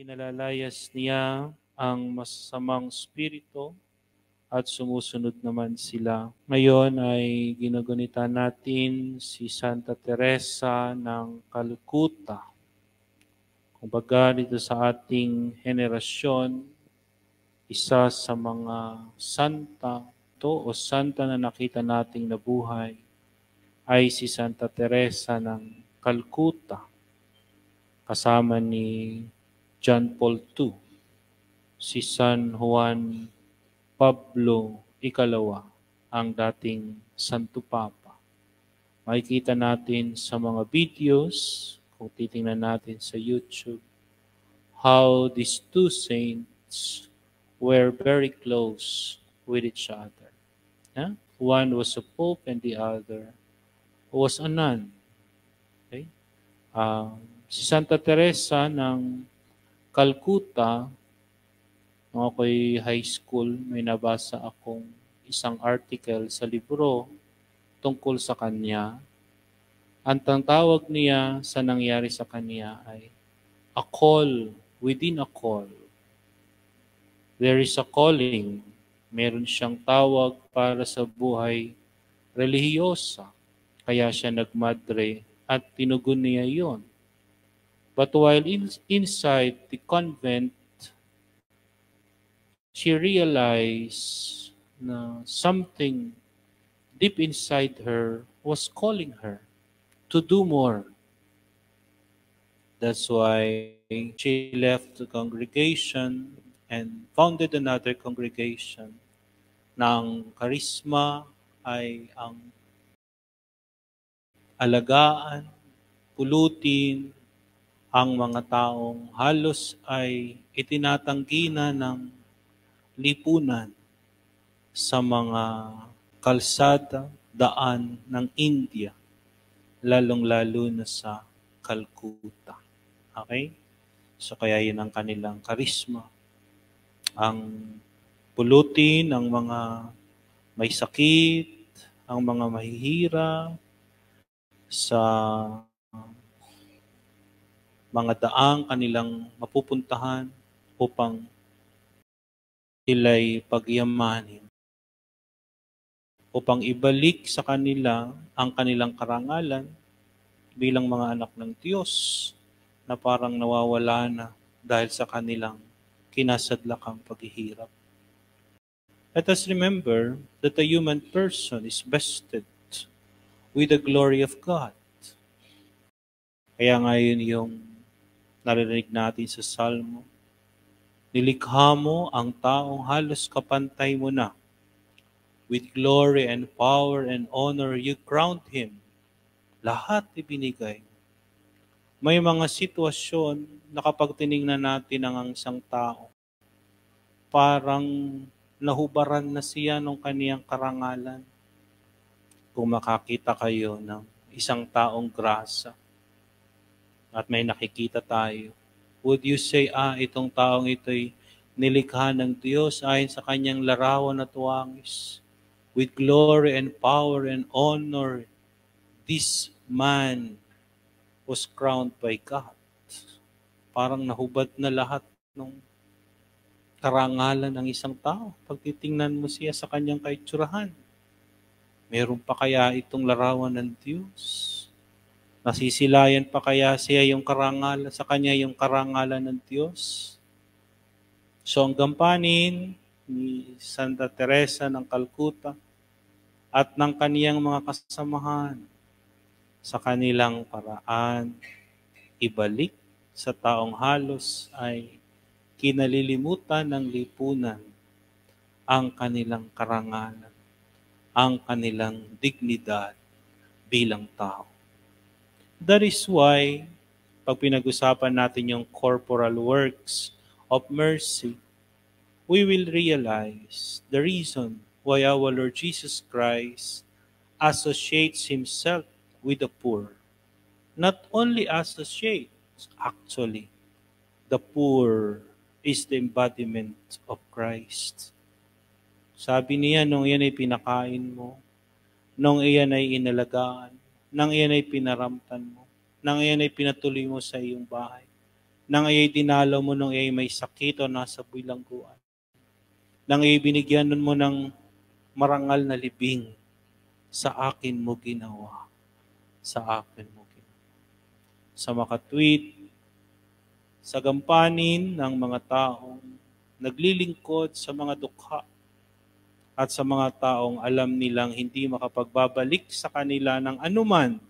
Pinalalayas niya ang masasamang spirito at sumusunod naman sila. Ngayon ay ginagunita natin si Santa Teresa ng Calcutta. Kumbaga dito sa ating henerasyon, isa sa mga santa o santa na nakita nating nabuhay ay si Santa Teresa ng Calcutta, kasama ni John Paul II, si San Juan Pablo Ikalawa, ang dating Santo Papa. Makikita natin sa mga videos, kung titingnan natin sa YouTube, how these two saints were very close with each other. Yeah? One was a pope and the other was a nun. Okay? Si Santa Teresa ng Calcutta, nung ako'y high school, may nabasa akong isang article sa libro tungkol sa kanya. Ang tawag niya sa nangyari sa kanya ay a call within a call. There is a calling. Meron siyang tawag para sa buhay relihiyosa. Kaya siya nagmadre at tinugon niya yon. But while inside the convent, she realized na something deep inside her was calling her to do more. That's why she left the congregation and founded another congregation na ang karisma ay ang alagaan, pulutin ang mga taong halos ay itinatanggi na ng lipunan sa mga kalsada, daan ng India, lalong-lalo na sa Calcutta. Okay? So kaya yun ang kanilang karisma. Ang pulutin ang mga may sakit, ang mga mahihirap, sa mga daang kanilang mapupuntahan upang sila'y pagyamanin, upang ibalik sa kanila ang kanilang karangalan bilang mga anak ng Diyos na parang nawawala na dahil sa kanilang kinasadlakang paghihirap. Let us remember that the human person is vested with the glory of God. Kaya ngayon yung narinig natin sa Salmo, nilikha mo ang taong halos kapantay mo na. With glory and power and honor, you crowned him. Lahat ibinigay. May mga sitwasyon na kapag tinignan natin ang isang tao, parang nahubaran na siya ng kaniyang karangalan. Kung makakita kayo ng isang taong grasa at may nakikita tayo, would you say, itong taong ito'y nilikha ng Diyos ayon sa kanyang larawan at wangis. With glory and power and honor, this man was crowned by God. Parang nahubad na lahat ng karangalan ng isang tao. Pag titingnan mo siya sa kanyang kaitsurahan, meron pa kaya itong larawan ng Diyos? Nasisilayan pa kaya siya yung karangalan, sa kanya yung karangalan ng Diyos? So ang gampanin ni Santa Teresa ng Calcutta at ng kaniyang mga kasamahan sa kanilang paraan, ibalik sa taong halos ay kinalilimutan ng lipunan ang kanilang karangalan, ang kanilang dignidad bilang tao. That is why, pag pinag-usapan natin yung corporal works of mercy, we will realize the reason why our Lord Jesus Christ associates Himself with the poor. Not only associates, actually, the poor is the embodiment of Christ. Sabi niya, nung iyan ay pinakain mo, nung iyan ay inalagaan, nang iyan ay pinaramtan mo, nang iyan ay pinatuloy mo sa iyong bahay, nang iya'y dinalaw mo nung iya'y may sakit o nasa bilangguan, nang iya'y binigyan mo ng marangal na libing, sa akin mo ginawa, sa akin mo ginawa. Sa makatwid, sa gampanin ng mga taong naglilingkod sa mga dukha at sa mga taong alam nilang hindi makapagbabalik sa kanila ng anuman,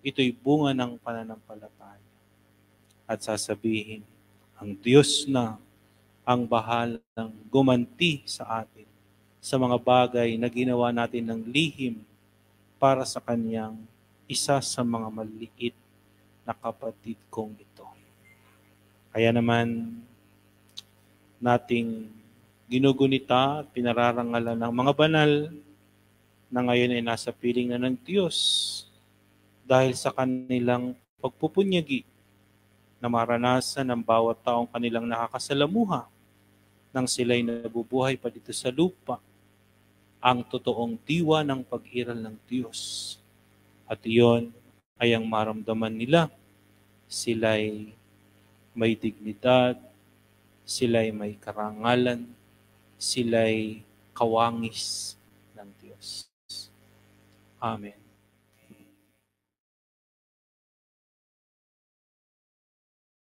ito'y bunga ng pananampalataya. At sasabihin, ang Diyos na ang bahalang gumanti sa atin sa mga bagay na ginawa natin ng lihim para sa Kanyang isa sa mga maliit na kapatid kong ito. Kaya naman nating ginugunita at pinararangalan ng mga banal na ngayon ay nasa piling na ng Diyos dahil sa kanilang pagpupunyagi na maranasan ng bawat taong kanilang nakakasalamuha nang sila'y nabubuhay pa dito sa lupa ang totoong diwa ng pag-iral ng Diyos. At iyon ay ang maramdaman nila. Sila'y may dignidad, sila'y may karangalan, sila'y kawangis ng Diyos. Amen.